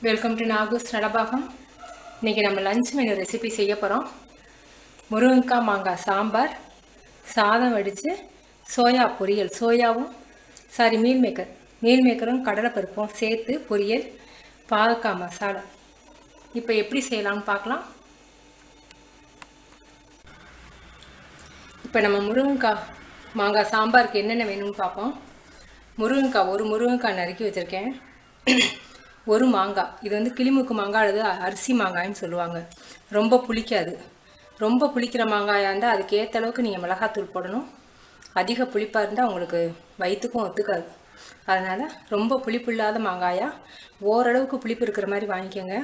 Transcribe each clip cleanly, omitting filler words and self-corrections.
Welcome to நாகூஸ் நடபாகம். இன்றைக்கி நம்ம lunch menu recipe செய்ய போகிறோம். முருங்கைக்காய் மாங்காய் சாம்பார், சாதம் வடித்து சோயா பொரியல், மீல் மேக்கரும் கடலைப்பருப்பும் சேர்த்து பொரியல், பாகக்காய் மசாலா. இப்போ எப்படி செய்யலாம்னு பார்க்கலாம். இப்போ நம்ம முருங்கைக்காய் மாங்காய் சாம்பாருக்கு என்னென்ன வேணும்னு பார்ப்போம். ஒரு முருங்கைக்காய் நறுக்கி வச்சுருக்கேன். ஒரு மாங்காய், இது வந்து கிளிமுக்கு மாங்காய் அல்லது அரிசி மாங்காய்ன்னு சொல்லுவாங்க. ரொம்ப புளிக்காது. ரொம்ப புளிக்கிற மாங்காயாக இருந்தால் அதுக்கு ஏற்ற அளவுக்கு நீங்கள் மிளகாத்தூள் போடணும். அதிக புளிப்பாக இருந்தால் உங்களுக்கு வயிற்றுக்கும் ஒத்துக்காது. அதனால் ரொம்ப புளிப்பு இல்லாத மாங்காயாக ஓரளவுக்கு புளிப்பு இருக்கிற மாதிரி வாங்கிக்கோங்க.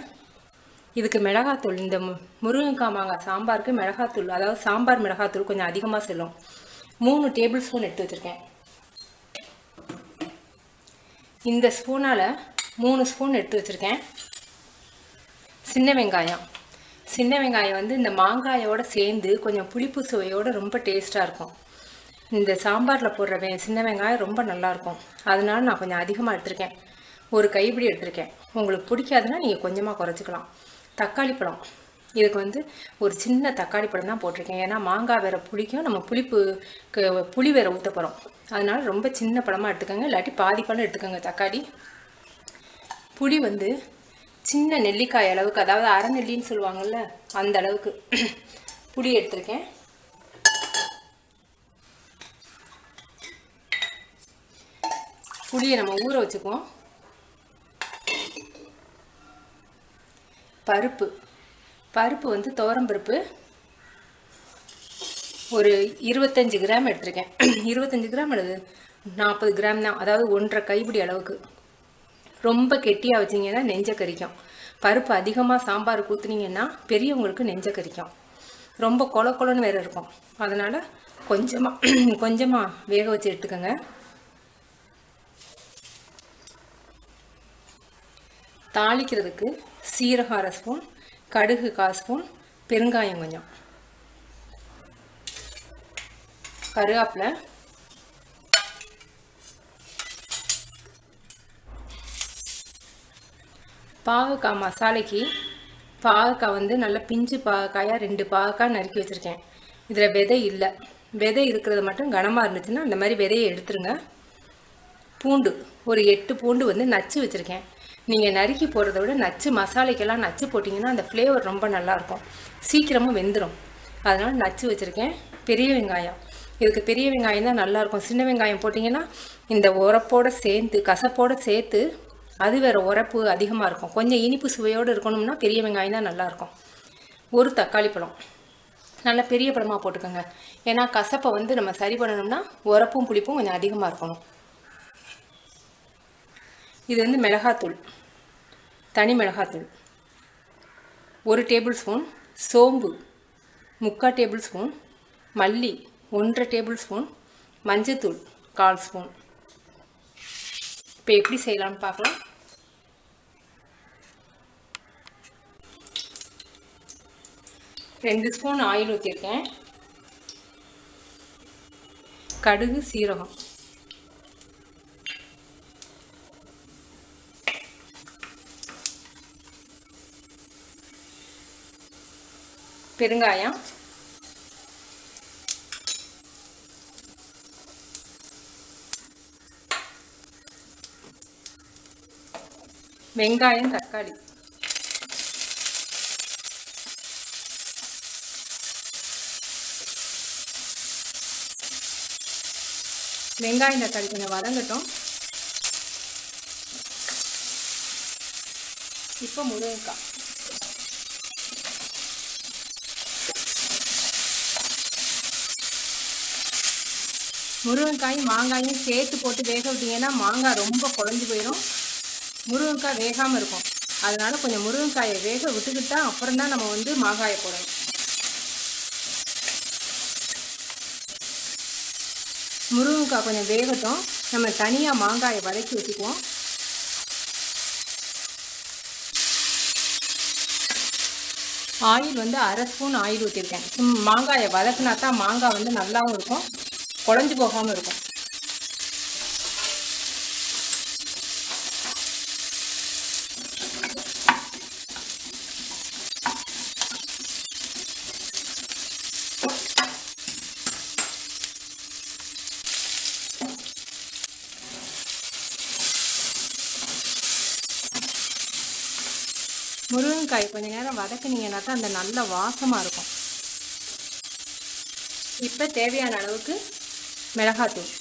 இதுக்கு மிளகாத்தூள், இந்த முருங்கைக்காய் மாங்காய் சாம்பாருக்கு மிளகாத்தூள், அதாவது சாம்பார் மிளகாத்தூள் கொஞ்சம் அதிகமாக செல்லும். 3 டேபிள் ஸ்பூன் எடுத்து வச்சுருக்கேன். இந்த ஸ்பூனால் 3 ஸ்பூன் எடுத்து வச்சுருக்கேன். சின்ன வெங்காயம் வந்து இந்த மாங்காயோடு சேர்ந்து கொஞ்சம் புளிப்பு சுவையோடு ரொம்ப டேஸ்ட்டாக இருக்கும். இந்த சாம்பாரில் போடுற சின்ன வெங்காயம் ரொம்ப நல்லாயிருக்கும். அதனால நான் கொஞ்சம் அதிகமாக எடுத்திருக்கேன். ஒரு கைப்பிடி எடுத்திருக்கேன். உங்களுக்கு பிடிக்காதுன்னா நீங்கள் கொஞ்சமாக குறைச்சிக்கலாம். தக்காளி பழம், இதுக்கு வந்து ஒரு சின்ன தக்காளி பழம் தான் போட்டிருக்கேன். ஏன்னா மாங்காய் வேறு புளிக்கும், நம்ம புளி வேறு ஊற்ற போகிறோம். அதனால் ரொம்ப சின்ன பழமாக எடுத்துக்கோங்க, இல்லாட்டி பாதி பழம் எடுத்துக்கோங்க தக்காளி. புளி வந்து சின்ன நெல்லிக்காய் அளவுக்கு, அதாவது அரை நெல்லின்னு சொல்லுவாங்கள்ல, அந்த அளவுக்கு புளி எடுத்திருக்கேன். புளியை நம்ம ஊற வச்சுக்குவோம். பருப்பு வந்து துவரம்பருப்பு ஒரு 25 கிராம் எடுத்திருக்கேன். 25 கிராம் அல்லது 40 கிராம் தான், அதாவது 1.5 கைப்பிடி அளவுக்கு. ரொம்ப கெட்டியாக வச்சிங்கன்னா நெஞ்ச கறிக்கும். பருப்பு அதிகமாக சாம்பாருக்கு ஊற்றுனீங்கன்னா பெரியவங்களுக்கு நெஞ்ச கறிக்கும். ரொம்ப கொலன்னு வேறு இருக்கும். அதனால் கொஞ்சமாக வேக வச்சு எடுத்துக்கோங்க. தாளிக்கிறதுக்கு சீரகம் 1/2 ஸ்பூன், கடுகு 1/4 ஸ்பூன், பெருங்காயம் கொஞ்சம், கருவேப்பிலை, பாகக்காய் மசாலைக்கு பாகக்காய் வந்து நல்ல பிஞ்சு பாகக்காயாக 2 பாகக்காய் நறுக்கி வச்சுருக்கேன். இதில் விதை இருக்கிறது மட்டும் கனமாக இருந்துச்சுன்னா அந்த மாதிரி விதையை எடுத்துருங்க. பூண்டு ஒரு 8 பூண்டு வந்து நச்சு வச்சுருக்கேன். நீங்கள் நறுக்கி போடுறத விட நச்சு மசாலைக்கெல்லாம் நச்சு போட்டிங்கன்னா அந்த ஃப்ளேவர் ரொம்ப நல்லாயிருக்கும், சீக்கிரமாக வெந்துடும். அதனால் நச்சு வச்சுருக்கேன். பெரிய வெங்காயம், இதுக்கு பெரிய வெங்காயம் தான் நல்லாயிருக்கும். சின்ன வெங்காயம் போட்டிங்கன்னா இந்த உரப்போடு சேர்த்து கசப்போடு சேர்த்து அது வேறு உரப்பு அதிகமாக இருக்கும். கொஞ்சம் இனிப்பு சுவையோடு இருக்கணும்னா பெரிய வெங்காயம் தான் நல்லாயிருக்கும். ஒரு தக்காளி பழம் நல்ல பெரிய பழமாக போட்டுக்கோங்க. ஏன்னா கசப்பை வந்து நம்ம சரி பண்ணணும்னா உரப்பும் புளிப்பும் கொஞ்சம் அதிகமாக இருக்கணும். இது வந்து மிளகாத்தூள், தனி மிளகாத்தூள் 1 டேபிள் ஸ்பூன், சோம்பு 3/4 டேபிள் ஸ்பூன், மல்லி 1.5 டேபிள் ஸ்பூன், மஞ்சத்தூள் 1/4 ஸ்பூன். இப்போ எப்படி செய்யலாம்னு பார்க்கலாம். ரெண்டு ஸ்பூன் ஆயில் ஊற்றிருக்கேன். கடுகு, சீரகம், பெருங்காயம், வெங்காயம், தக்காளி, வெங்காயம் தக்காளி கொஞ்சம் வதங்கட்டும். இப்போ முருங்கைக்காயும் மாங்காயும் சேர்த்து போட்டு வேக விட்டீங்கன்னா மாங்காய் ரொம்ப குழஞ்சி போயிடும், முருங்கைக்காய் வேகாமல் இருக்கும். அதனால் கொஞ்சம் முருங்கைக்காயை வேக விட்டுக்கிட்டா அப்புறம் தான் நம்ம வந்து மாங்காயை போடணும். முருங்கைக்காய் கொஞ்சம் வேகட்டும், நம்ம தனியாக மாங்காயை வதக்கி வச்சுக்குவோம். ஆயில் வந்து 1/2 ஸ்பூன் ஆயில் ஊற்றிருக்கேன். மாங்காயை வதக்குனா தான் மாங்காய் வந்து நல்லாவும் இருக்கும், குழஞ்சி போகாமல் இருக்கும். முருங்கைக்காய் கொஞ்சம் நேரம் வதக்குனீங்கன்னா தான் அந்த நல்ல வாசமாக இருக்கும். இப்போ தேவையான அளவுக்கு மிளகாத்தூள்.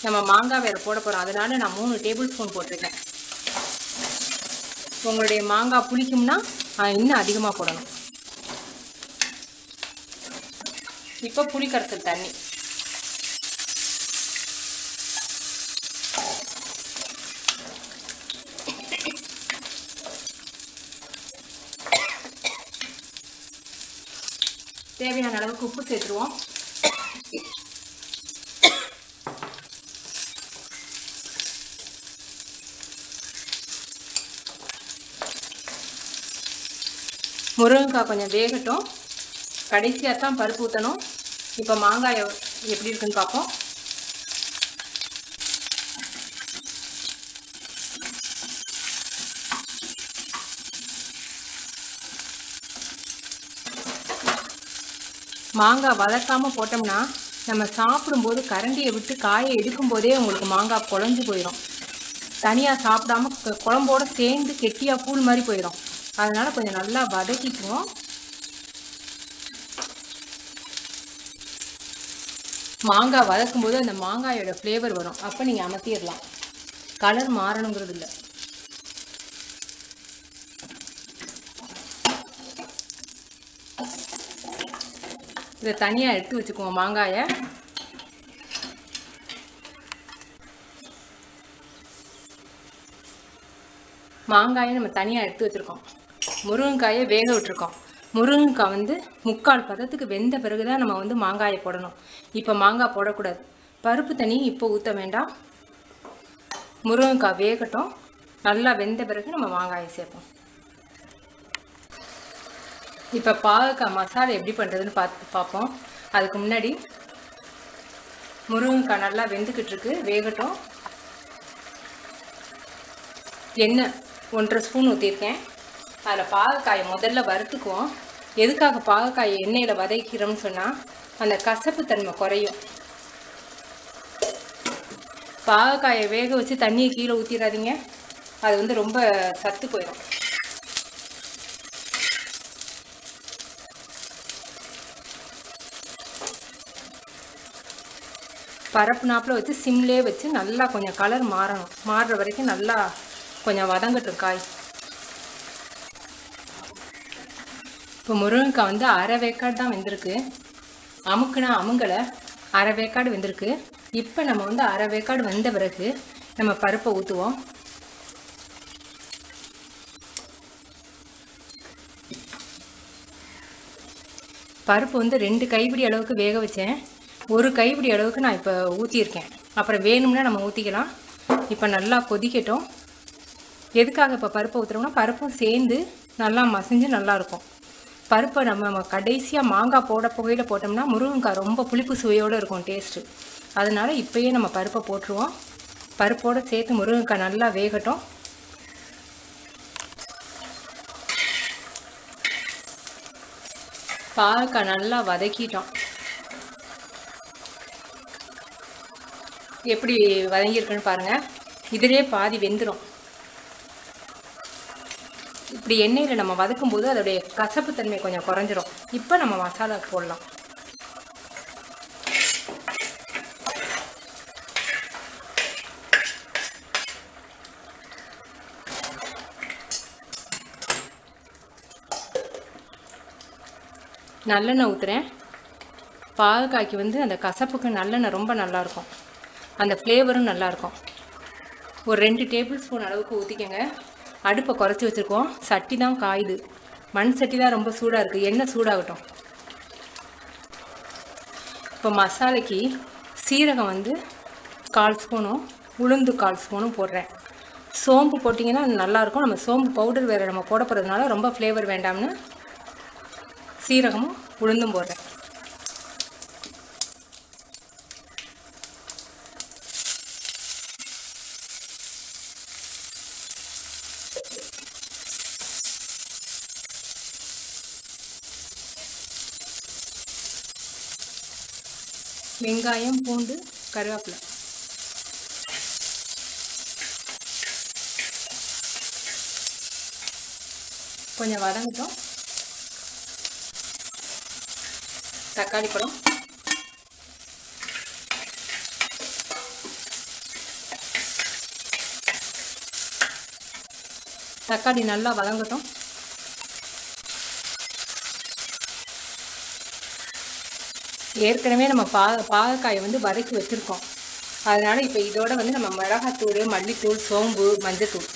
நம்ம மாங்காய் வேறு போட போகிறோம், அதனால நான் 3 டேபிள் ஸ்பூன் போட்டிருக்கேன். உங்களுடைய மாங்காய் புளிக்கும்னா இன்னும் அதிகமாக போடணும். இப்போ புளி கரைசல் தண்ணி. தேவையான அளவுக்கு உப்பு சேர்த்துருவோம். முருங்கைக்காய் கொஞ்சம் வேகட்டும். கடைசியாக தான் பருப்பு ஊற்றணும். இப்போ மாங்காய் எப்படி இருக்குன்னு பார்ப்போம். மாங்காய் வதக்காமல் போட்டோம்னா நம்ம சாப்பிடும்போது கரண்டியை விட்டு காயை எடுக்கும் போதே உங்களுக்கு மாங்காய் குழஞ்சி போயிடும். தனியாக சாப்பிடாம குழம்போடு சேர்ந்து கெட்டியாக கூழ் மாதிரி போயிடும். அதனால் கொஞ்சம் நல்லா வதக்கிக்குவோம். மாங்காய் வதக்கும் போது அந்த மாங்காயோட ஃப்ளேவர் வரும். அப்போ நீங்கள் அமர்த்திடலாம். கலர் மாறணுங்கிறது இல்லை. இதை தனியாக எடுத்து வச்சுக்குவோம். மாங்காயை நம்ம தனியாக எடுத்து வச்சுருக்கோம். முருங்கைக்காயை வேக விட்டுருக்கோம். முருங்கைக்காய் வந்து 3/4 பதத்துக்கு வெந்த பிறகு தான் நம்ம மாங்காயை போடணும். இப்போ மாங்காய் போடக்கூடாது. பருப்பு தண்ணி இப்போ ஊற்ற வேண்டாம். முருங்கைக்காய் வேகட்டும். நல்லா வெந்த பிறகு நம்ம மாங்காயை சேர்ப்போம். இப்போ பாகக்காய் மசாலா எப்படி பண்ணுறதுன்னு பார்ப்போம். அதுக்கு முன்னாடி முருங்கைக்காய் நல்லா வெந்துக்கிட்டு இருக்கு, வேகட்டும். எண்ணெய் 1.5 ஸ்பூன் ஊற்றிருக்கேன். அதில் பாகக்காயை முதல்ல வறுத்துக்குவோம். எதுக்காக பாகக்காயை எண்ணெயில் வதக்கிறோம்னு சொன்னால் அந்த கசப்பு தன்மை குறையும். பாகக்காயை வேக வச்சு தண்ணியை கீழே ஊற்றிடாதீங்க. அது ரொம்ப சத்து போயிடும். பரப்பு நாப்பில் வச்சு சிம்லேயே வச்சு நல்லா கொஞ்சம் கலர் மாறணும். மாறுற வரைக்கும் நல்லா கொஞ்சம் வதங்கட்டும் காய். இப்போ முருங்கைக்காய் அரை வேக்காடு தான் வெந்திருக்கு. அமுக்குனா அமுங்கலை, அரை வேக்காடு வெந்திருக்கு. இப்போ நம்ம அரை வேக்காடு வெந்த பிறகு நம்ம பருப்பை ஊற்றுவோம். பருப்பு 2 கைப்பிடி அளவுக்கு வேக வச்சேன். 1 கைப்பிடி அளவுக்கு நான் இப்போ ஊற்றியிருக்கேன். அப்புறம் வேணும்னா நம்ம ஊற்றிக்கலாம். இப்போ நல்லா கொதிக்கட்டும். எதுக்காக இப்போ பருப்பை ஊற்றுறோம்னா பருப்பும் சேர்ந்து நல்லா மசிஞ்சு நல்லாயிருக்கும். பருப்பை நம்ம கடைசியாக மாங்காய் போட புகையில் போட்டோம்னா முருங்கைக்காய் ரொம்ப புளிப்பு சுவையோடு இருக்கும் டேஸ்ட்டு. அதனால் இப்போயே நம்ம பருப்பை போட்டுருவோம். பருப்போடு சேர்த்து முருங்கைக்காய் நல்லா வேகட்டும். பாகக்காய் நல்லா வதக்கிட்டோம். எப்படி வதங்கியிருக்குன்னு பாருங்கள். இதிலே பாதி வெந்துடும். இப்படி எண்ணெயில் நம்ம வதக்கும் போது அதோடைய கசப்பு தன்மை கொஞ்சம் குறைஞ்சிரும். இப்போ நம்ம மசாலா போடலாம். நல்லெண்ணெய் ஊற்றுறேன். பாகக்காய்க்கு அந்த கசப்புக்கு நல்லெண்ணெய் ரொம்ப நல்லாயிருக்கும். அந்த ஃப்ளேவரும் நல்லாயிருக்கும். ஒரு 2 டேபிள் ஸ்பூன் அளவுக்கு ஊற்றிக்கங்க. அடுப்பை குறைச்சி வச்சுருக்கோம். சட்டி தான் காயுது. மண் சட்டி தான் ரொம்ப சூடாக இருக்குது. எண்ணெய் சூடாகட்டும். இப்போ மசாலைக்கு சீரகம் 1/4 ஸ்பூனும் உளுந்து 1/4 ஸ்பூனும் போடுறேன். சோம்பு போட்டிங்கன்னா நல்லாயிருக்கும். நம்ம சோம்பு பவுடர் வேறு நம்ம போட போகிறதுனால ரொம்ப ஃப்ளேவர் வேண்டாம்னு சீரகமும் உளுந்தும் போடுறேன். வெங்காயம், பூண்டு, கருவேப்பிலை. கொஞ்சம் வதங்கட்டும். தக்காளி பழம், தக்காளி நல்லா வதங்கட்டும். ஏற்கனவே நம்ம பாகக்காயை வந்து வதக்கி வச்சுருக்கோம். அதனால் இப்போ இதோட வந்து நம்ம மிளகாத்தூள், மல்லித்தூள், சோம்பு, மஞ்சத்தூள்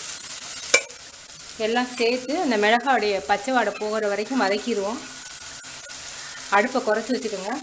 எல்லாம் சேர்த்து அந்த மிளகாவுடைய பச்சை வாடை போகிற வரைக்கும் வதக்கிடுவோம். அடுப்பை குறைச்சி வச்சுக்கோங்க.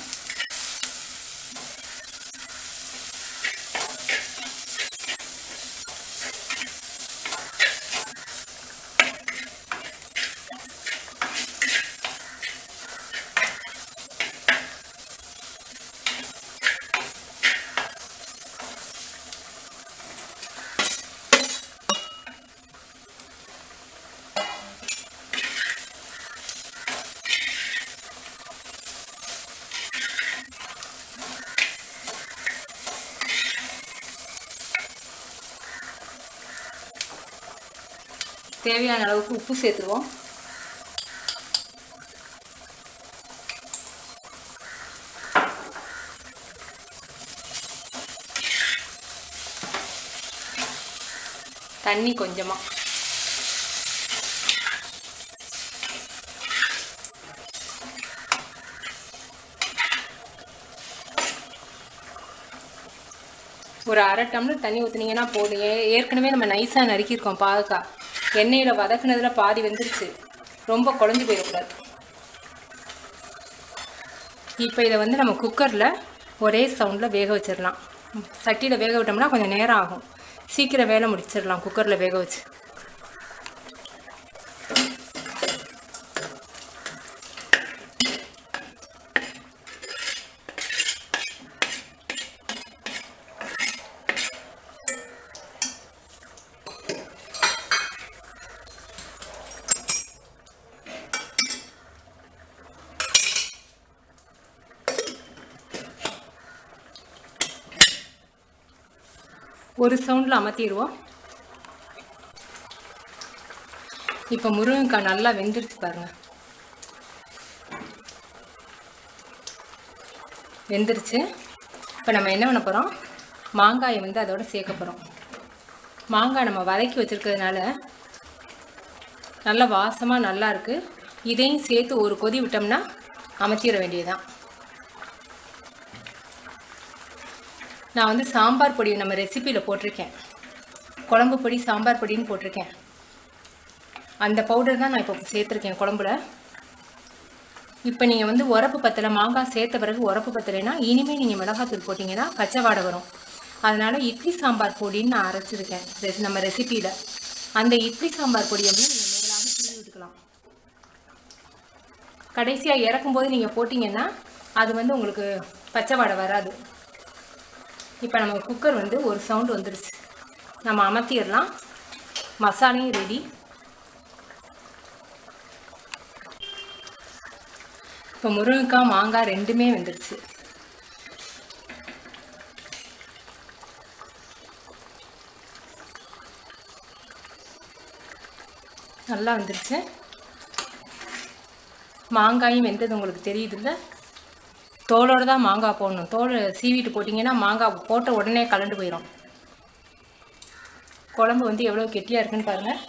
தேவையான அளவுக்கு உப்பு சேர்த்துருவோம். தண்ணி கொஞ்சமா. ஒரு அரை டம்ளர் தண்ணி ஊற்றுனீங்கன்னா போதும். ஏற்கனவே நம்ம நைஸாக நறுக்கியிருக்கோம் பாகக்காய். எண்ணெயில் வதக்குனதுல பாதி வெந்துருச்சு. ரொம்ப குழஞ்சி போயிடக்கூடாது. இப்போ இதை வந்து நம்ம குக்கரில் ஒரே சவுண்டில் வேக வச்சிடலாம். சட்டியில் வேக விட்டோம்னா கொஞ்சம் நேரம் ஆகும். சீக்கிரம் வேலை முடிச்சிடலாம் குக்கரில் வேக வச்சு. ஒரு சவுண்டில் அமர்த்திடுவோம். இப்போ முருங்கைக்காய் நல்லா வெந்துருச்சு பாருங்கள். வெந்துருச்சு. இப்போ நம்ம என்ன பண்ண போகிறோம், மாங்காயை வந்து அதோட சேர்க்க போகிறோம். மாங்காய் நம்ம வதக்கி வச்சுருக்கிறதுனால நல்லா வாசமாக நல்லா இருக்குது. இதையும் சேர்த்து ஒரு கொதி விட்டோம்னா அமர்த்திட வேண்டியதுதான். நான் வந்து சாம்பார் பொடி நம்ம ரெசிப்பியில் போட்டிருக்கேன். குழம்பு பொடி, சாம்பார் பொடின்னு போட்டிருக்கேன். அந்த பவுடர் தான் நான் இப்போ சேர்த்துருக்கேன் குழம்புல. இப்போ நீங்கள் வந்து உரப்பு பத்தலை, மாங்காய் சேர்த்த பிறகு உரப்பு பத்தலைன்னா இனிமேல் நீங்கள் மிளகாத்தூள் போட்டிங்கன்னா பச்சை வாடை வரும். அதனால் இட்லி சாம்பார் பொடின்னு நான் அரைச்சிருக்கேன் நம்ம ரெசிப்பியில். அந்த இட்லி சாம்பார் பொடியை வந்து நீங்கள் மேலாக தூவி விட்டுக்கலாம். கடைசியாக இறக்கும்போது நீங்கள் போட்டிங்கன்னா அது வந்து உங்களுக்கு பச்சை வாடை வராது. இப்போ நம்ம குக்கர் வந்து ஒரு சவுண்டு வந்துடுச்சு. நம்ம அமர்த்திடலாம். மசாலையும் ரெடி. இப்போ முருங்கைக்காய், மாங்காய் ரெண்டுமே வந்துடுச்சு. நல்லா வந்துடுச்சு. மாங்காயும் வெந்தது உங்களுக்கு தெரியுதுல்ல. தோலோடு தான் மாங்காய் போடணும். தோல் சீவிட்டு போட்டிங்கன்னா மாங்காய் போட்ட உடனே கலண்டு போயிடும். குழம்பு வந்து எவ்வளோ கெட்டியாக இருக்குன்னு பாருங்கள்.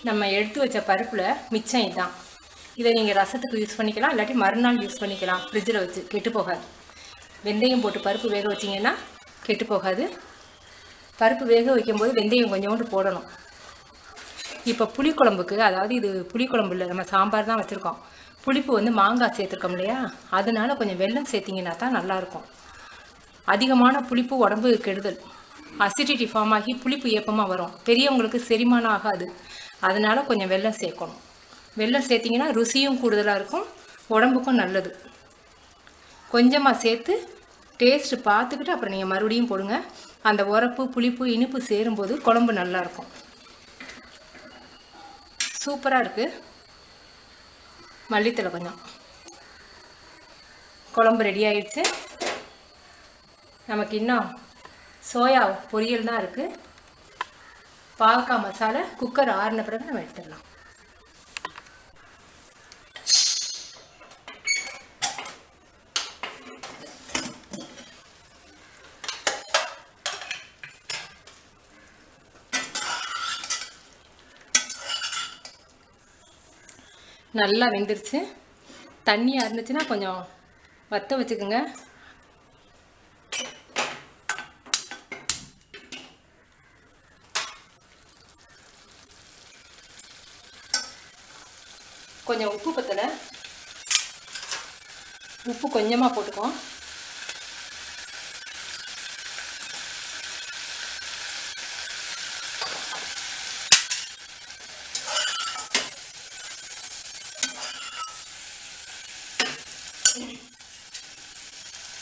நம்ம எடுத்து வச்ச பருப்பில் மிச்சம் இதுதான். இதை நீங்கள் ரசத்துக்கு யூஸ் பண்ணிக்கலாம், இல்லாட்டி மறுநாள் யூஸ் பண்ணிக்கலாம் ஃப்ரிட்ஜில் வச்சு. கெட்டு போகாது. வெந்தயம் போட்டு பருப்பு வேக வச்சிங்கன்னா கெட்டு போகாது. பருப்பு வேக வைக்கும்போது வெந்தயம் கொஞ்சோண்டு போடணும். இப்போ புளிக்குழம்புக்கு, அதாவது இது புளிக்குழம்பு இல்லை, நம்ம சாம்பார் தான் வச்சுருக்கோம். புளிப்பு வந்து மாங்காய் சேர்த்துருக்கோம் இல்லையா, அதனால கொஞ்சம் வெல்லம் சேர்த்திங்கன்னா தான் நல்லாயிருக்கும். அதிகமான புளிப்பு உடம்பு கெடுதல். அசிடிட்டி ஃபார்ம் ஆகி புளிப்பு ஏப்பமாக வரும். பெரியவங்களுக்கு செரிமானம் ஆகாது. அதனால் கொஞ்சம் வெல்லம் சேர்க்கணும். வெல்லம் சேர்த்திங்கன்னா ருசியும் கூடுதலாக இருக்கும், உடம்புக்கும் நல்லது. கொஞ்சமாக சேர்த்து டேஸ்ட்டு பார்த்துக்கிட்டு அப்புறம் நீங்கள் மறுபடியும் போடுங்க. அந்த உரப்பு, புளிப்பு, இனிப்பு சேரும்போது குழம்பு நல்லாயிருக்கும். சூப்பராக இருக்குது. மல்லித்தலை கொஞ்சம். குழம்பு ரெடி ஆயிடுச்சு. நமக்கு இன்னும் சோயா பொரியல் தான் இருக்குது. பாவக்காய் மசாலா குக்கர் ஆறின பிறகு நம்ம எடுத்துடலாம். நல்லா வெந்துருச்சு. தண்ணியாக இருந்துச்சுன்னா கொஞ்சம் வற்ற வச்சுக்கோங்க. கொஞ்சம் உப்பு பத்தலை, உப்பு கொஞ்சமாக போட்டுக்குவோம்.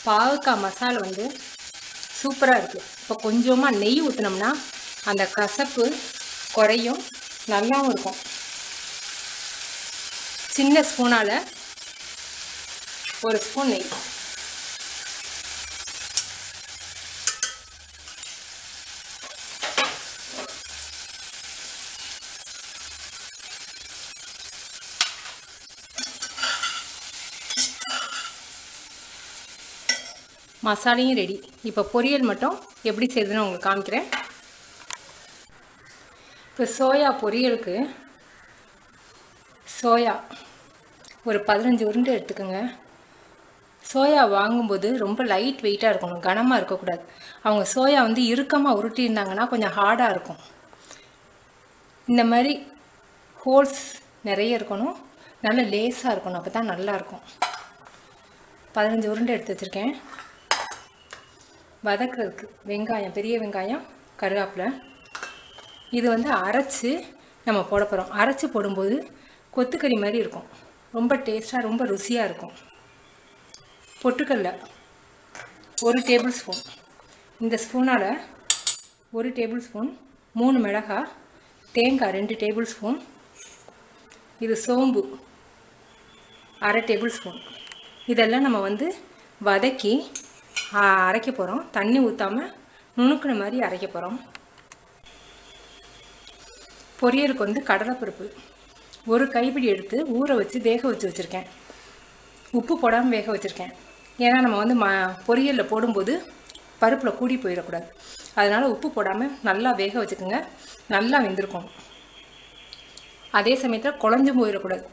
பாவக்காய் மசாலா வந்து சூப்பராக இருக்குது. இப்போ கொஞ்சமாக நெய் ஊற்றினோம்னா அந்த கசப்பு குறையும், நல்லாவும் இருக்கும். சின்ன ஸ்பூனால் ஒரு ஸ்பூன் நெய். மசாலையும் ரெடி. இப்போ பொரியல் மட்டும் எப்படி செய்யுதுன்னு உங்களுக்கு காமிக்கிறேன். இப்போ சோயா பொரியலுக்கு சோயா ஒரு 15 உருண்டை எடுத்துக்கோங்க. சோயா வாங்கும்போது ரொம்ப லைட் வெயிட்டாக இருக்கணும், கனமாக இருக்கக்கூடாது. அவங்க சோயா வந்து இறுக்கமாக உருட்டியிருந்தாங்கன்னா கொஞ்சம் ஹார்டாக இருக்கும். இந்த மாதிரி ஹோல்ஸ் நிறைய இருக்கணும், நல்ல லேஸாக இருக்கணும், அப்போ தான் நல்லாயிருக்கும். 15 உருண்டை எடுத்து வச்சுருக்கேன். வதக்கிறதுக்கு வெங்காயம், பெரிய வெங்காயம், கருவேப்பிலை, இது வந்து அரைச்சி நம்ம போட போகிறோம். அரைச்சி போடும்போது கொத்துக்கறி மாதிரி இருக்கும், ரொம்ப டேஸ்ட்டாக ரொம்ப ருசியாக இருக்கும். பொட்டுக்கடலை 1 டேபிள் ஸ்பூன், இந்த ஸ்பூனால் 1 டேபிள் ஸ்பூன். 3 மிளகாய், தேங்காய் 2 டேபிள் ஸ்பூன். இது சோம்பு 1/2 டேபிள் ஸ்பூன். இதெல்லாம் நம்ம வந்து வதக்கி அரைக்க போகிறோம். தண்ணி ஊற்றாமல் நுணுக்கின மாதிரி அரைக்க போகிறோம். பொரியலுக்கு வந்து கடலைப்பருப்பு 1 கைப்பிடி எடுத்து ஊற வச்சு வேக வச்சுருக்கேன். உப்பு போடாமல் வேக வச்சுருக்கேன். ஏன்னா நம்ம வந்து பொரியலில் போடும்போது பருப்பில் கூடி போயிடக்கூடாது. அதனால் உப்பு போடாமல் நல்லா வேக வச்சுக்கோங்க. நல்லா வெந்திருக்கும். அதே சமயத்தில் குழஞ்சும் போயிடக்கூடாது.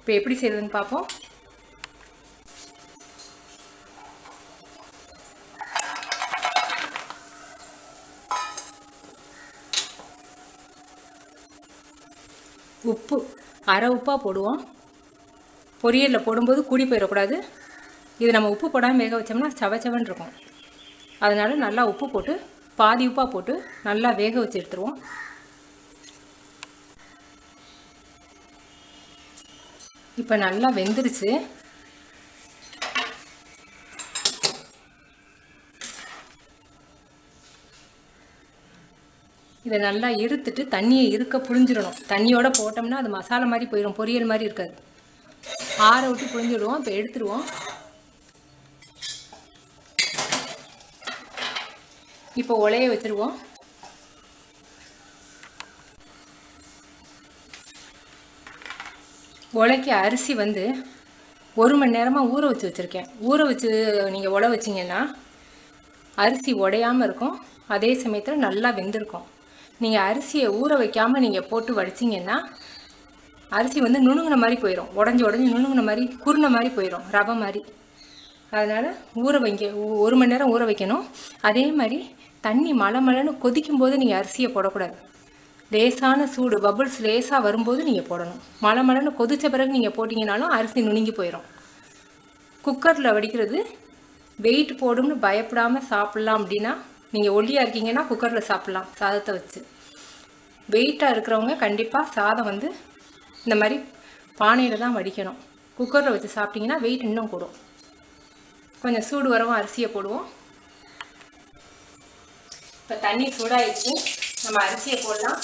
இப்போ எப்படி செய்யுதுன்னு பார்ப்போம். உப்பு அரை உப்பாக போடுவோம். பொரியலில் போடும்போது கூடி போயிடக்கூடாது. இது நம்ம உப்பு போடாமல் வேக வச்சோம்னா சவச்சவன்னு இருக்கும். அதனால் நல்லா உப்பு போட்டு பாதி உப்பாக போட்டு நல்லா வேக வச்சு எடுத்துருவோம். இப்போ நல்லா வெந்துருச்சு. இதை நல்லா இருத்துட்டு தண்ணியை இருக்க புழிஞ்சிடணும். தண்ணியோடு போட்டோம்னா அது மசாலா மாதிரி போயிடும், பொரியல் மாதிரி இருக்காது. ஆற விட்டு புழிஞ்சிடுவோம். இப்போ எடுத்துருவோம். இப்போ உலைய வச்சுருவோம். உலைக்கு அரிசி வந்து 1 மணி நேரமாக ஊற வச்சு வச்சுருக்கேன். ஊற வச்சு நீங்கள் உலை வச்சிங்கன்னா அரிசி உடையாமல் இருக்கும், அதே சமயத்தில் நல்லா வெந்திருக்கும். நீங்கள் அரிசியை ஊற வைக்காமல் நீங்கள் போட்டு வடிச்சிங்கன்னா அரிசி வந்து நுணுங்கின மாதிரி போயிடும், உடஞ்சி நுணுங்கின மாதிரி குருணை மாதிரி போயிடும், ரவை மாதிரி. அதனால் ஊற வைங்க, 1 மணி நேரம் ஊற வைக்கணும். அதே மாதிரி தண்ணி மலன்னு கொதிக்கும் போது நீங்கள் அரிசியை போடக்கூடாது. லேசான சூடு பபுள்ஸ் லேசாக வரும்போது நீங்கள் போடணும். மலன்னு கொதித்த பிறகு நீங்கள் போட்டிங்கனாலும் அரிசி நுணுங்கி போயிடும். குக்கரில் வடிக்கிறது வெயிட் போடும்னு பயப்படாமல் சாப்பிட்லாம். அப்படின்னா நீங்கள் ஒல்லியாக இருக்கீங்கன்னா குக்கரில் சாப்பிட்லாம் சாதத்தை வச்சு. வெயிட்டாக இருக்கிறவங்க கண்டிப்பாக சாதம் வந்து இந்த மாதிரி பானையில் தான் வடிக்கணும். குக்கரில் வச்சு சாப்பிட்டிங்கன்னா வெயிட் இன்னும் கூடும். கொஞ்சம் சூடு வரவும் அரிசியை போடுவோம். இப்போ தண்ணி சூடாகிடுச்சு, நம்ம அரிசியை போடலாம்.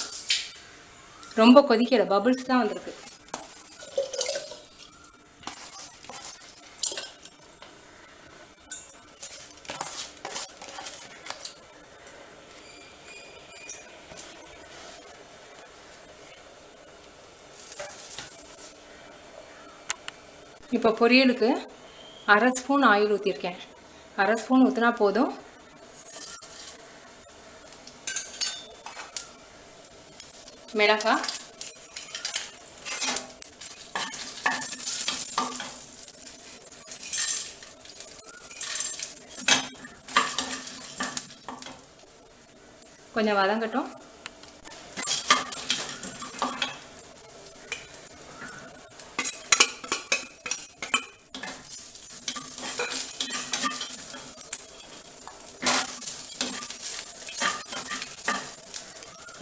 ரொம்ப கொதிக்கலை, பபுள்ஸ் தான் வந்திருக்கு. இப்போ பொரியலுக்கு அரை ஸ்பூன் ஆயில் ஊற்றிருக்கேன். அரை ஸ்பூன் ஊற்றினா போதும். மிளகாய், கொஞ்சம் வதங்கட்டும்.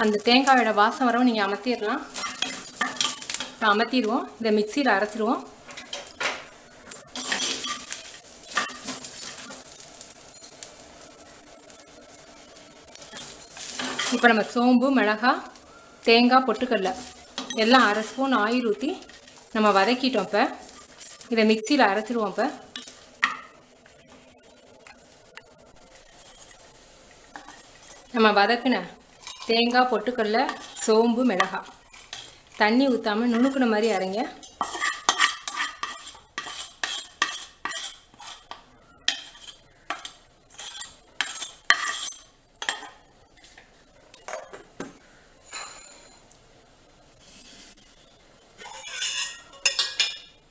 அந்த தேங்காயோட வாசம் வரவும் நீங்கள் அமர்த்திடலாம். அமர்த்திடுவோம். இதை மிக்சியில் அரைச்சிடுவோம். இப்போ நம்ம சோம்பு, மிளகாய், தேங்காய், பொட்டுக்கடலை எல்லாம் அரை ஸ்பூன் ஆயில் ஊற்றி நம்ம வதக்கிட்டோம். இப்போ இதை மிக்சியில் அரைச்சிடுவோம். இப்போ நம்ம வதக்கின தேங்காய், பொட்டுக்கடலை, சோம்பு, மிளகாய் தண்ணி ஊற்றாமல் நுணுக்குன மாதிரி அரைங்க.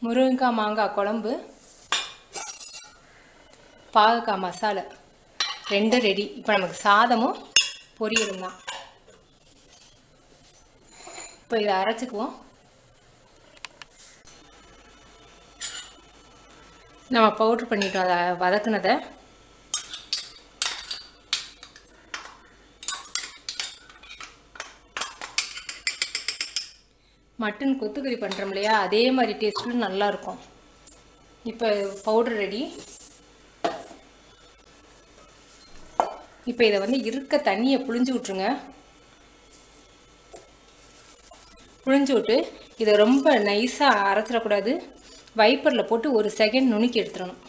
முருங்கைக்காய் மாங்காய் குழம்பு, பாகக்காய் மசாலா ரெண்டும் ரெடி. இப்போ நமக்கு சாதமும் பொரியலும் தான். இப்போ இதை அரைச்சிக்குவோம். நம்ம பவுட்ரு பண்ணிட்டோம் அதை வதக்குனதை. மட்டன் கொத்துக்கறி பண்ணுறோம் இல்லையா, அதே மாதிரி டேஸ்ட்டும் நல்லாயிருக்கும். இப்போ பவுட்ரு ரெடி. இப்போ இதை வந்து இருக்க தண்ணியை புழிஞ்சு விட்ருங்க. புழிஞ்சு விட்டு இதை ரொம்ப நைஸாக அரைச்சிடக்கூடாது. வைப்பரில் போட்டு ஒரு செகண்ட் நுணுக்கி எடுத்துடணும்.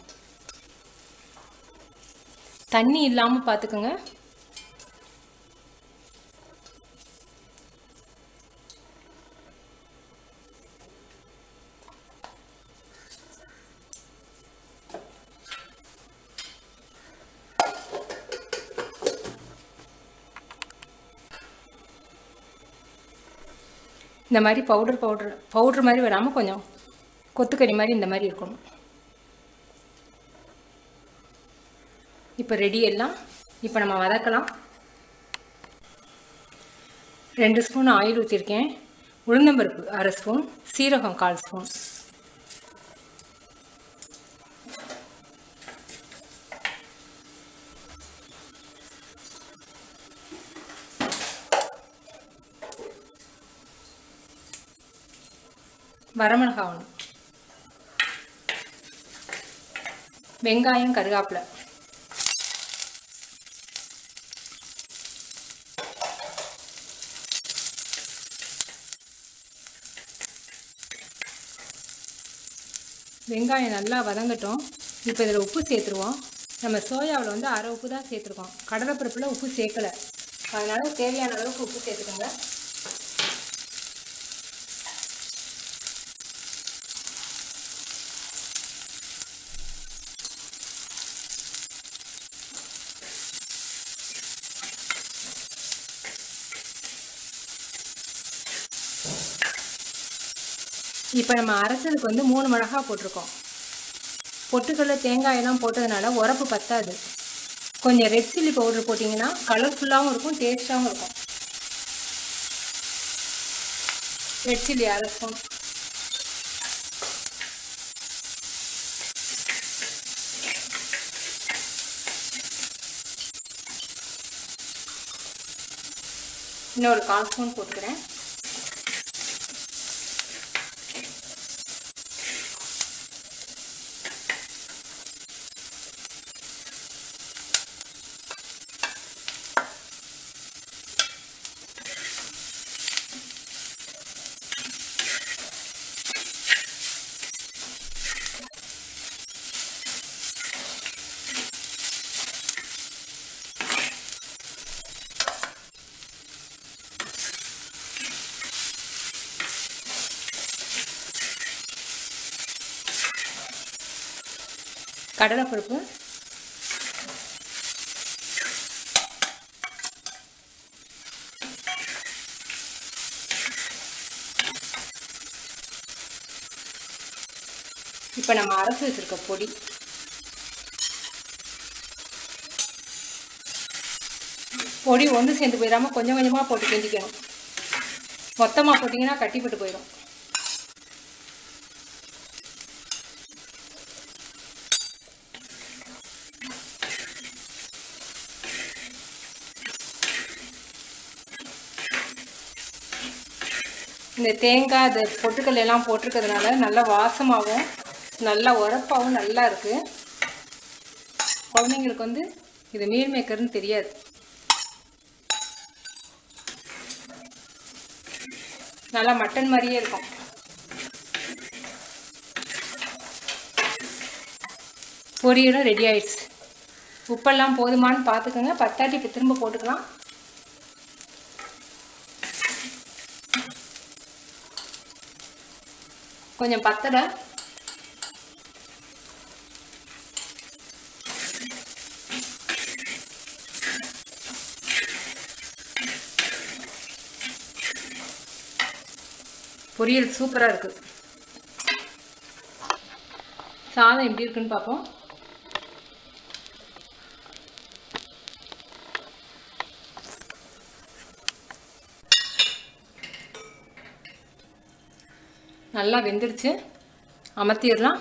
தண்ணி இல்லாமல் பார்த்துக்குங்க. இந்த மாதிரி பவுட்ரு மாதிரி வராமல் கொஞ்சம் கொத்துக்கறி மாதிரி இந்த மாதிரி இருக்கணும். இப்போ ரெடி எல்லாம். இப்போ நம்ம வதக்கலாம். 2 ஸ்பூன் ஆயில் ஊற்றிருக்கேன். உளுந்தம்பருப்பு அரை ஸ்பூன், சீரகம் 1/4 ஸ்பூன். வரமிளகாய் 1, வெங்காயம், கருவேப்பிலை, வெங்காயம் நல்லா வதங்கட்டும். இப்போ இதில் உப்பு சேர்த்துருவோம். நம்ம சோயாவில் வந்து அரை உப்பு தான் சேர்த்துருக்கோம். கடலைப்பருப்பில் உப்பு சேர்க்கலை. அதனால் தேவையான அளவுக்கு உப்பு சேர்த்துக்கோங்க. இப்போ நம்ம அரைச்சதுக்கு வந்து 3 மிளகாய் போட்டிருக்கோம். பொட்டுக்கடலை, தேங்காயெல்லாம் போட்டதுனால உரப்பு பத்தாது. கொஞ்சம் ரெட் சில்லி பவுடர் போட்டிங்கன்னா கலர்ஃபுல்லாகவும் இருக்கும், டேஸ்ட்டாகவும் இருக்கும். ரெட் சில்லி அரை ஸ்பூன், இன்னொரு 1/4 ஸ்பூன் போட்டுக்கிறேன். கடலைப்பருப்பு, இப்போ நம்ம அரைச்சி வச்சுருக்க பொடி, பொடி ஒன்று சேர்ந்து போயிடாமல் கொஞ்சம் கொஞ்சமாக போட்டு கிண்டிக்கணும். மொத்தமாக போட்டிங்கன்னா கட்டிப்பட்டு போயிடும். இந்த தேங்காய் அது பொட்டுக்கல் எல்லாம் போட்டிருக்கிறதுனால நல்லா வாசமாகவும் நல்லா உரப்பாகவும் நல்லா இருக்குது. குழந்தைங்களுக்கு வந்து இது மீல் மேக்கர்னு தெரியாது. நல்லா மட்டன் மாதிரியே இருக்கும். பொரியலும் ரெடி ஆயிடுச்சு. உப்பெல்லாம் போதுமானு பார்த்துக்கோங்க. பத்தாட்டி இப்போ திரும்ப போட்டுக்கலாம். கொஞ்சம் பத்தலை. பொரியல் சூப்பராக இருக்குது. சாதம் எப்படி இருக்குன்னு பார்ப்போம். நல்லா வெந்துடுச்சு. அமர்த்திடலாம்.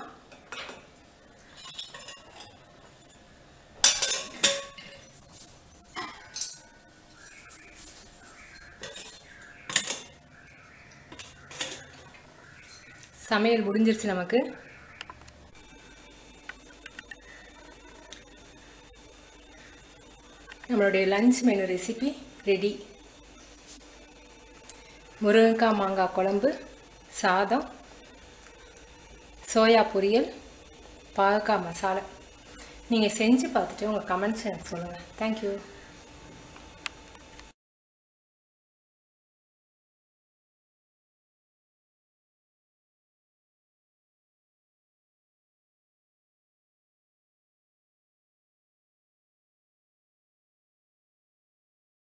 சமையல் முடிஞ்சிருச்சு நமக்கு. நம்மளுடைய லஞ்ச் மெனு ரெசிபி ரெடி. முருங்கைக்காய் மாங்காய் குழம்பு, சாதம், சோயா பொரியல், பாகக்காய் மசாலா. நீங்கள் செஞ்சு பார்த்துட்டு உங்கள் கமெண்ட்ஸ் எனக்கு சொல்லுங்கள். தேங்க்யூ.